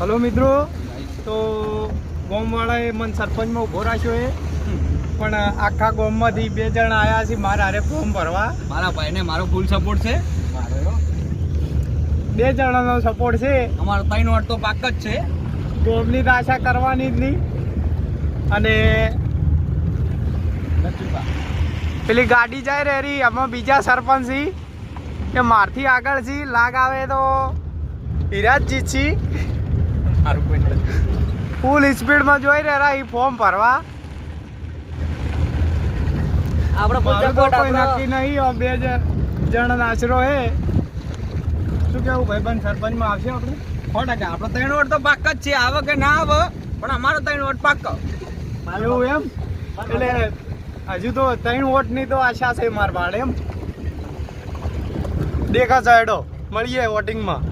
Hello મિત્રો, તો ગામવાળાએ મને સરપંચમાં ઊભો રાખ્યો એ પણ આખા ગામમાંથી 2 જણા આવ્યા છે મારા હારે ફોર્મ ભરવા. મારા ભાઈને મારો ફૂલ સપોર્ટ છે. 2 જણાનો સપોર્ટ છે. અમારો 3 વોટ તો પાક જ છે. ગામની તો આશા કરવાની જ નહીં. અને પેલી ગાડી જાય રહી આમાં બીજા સરપંચ છે કે મારથી આગળ છે, લાગ આવે તો હિરાજ જીતછી. ફૂલ સ્પીડમાં જોઈ રહ્યા એ ફોર્મ ભરવા. આપણે મારું તો કોઈ નક્કી નહીં. 2 જણા આશરો હે. શું કેવું ભાઈબંધ, સરપંચમાં આવશે આપણે? 100%. આપણો 3 વોટ તો પાક જ છે. આવે કે ના આવે પણ અમારો 3 વોટ પાક. એવું એમ? એટલે હજુ તો 3 વોટની તો આશા છે માર ભાડે એમ. દેખા સાઈડો મળીએ વોટિંગમાં.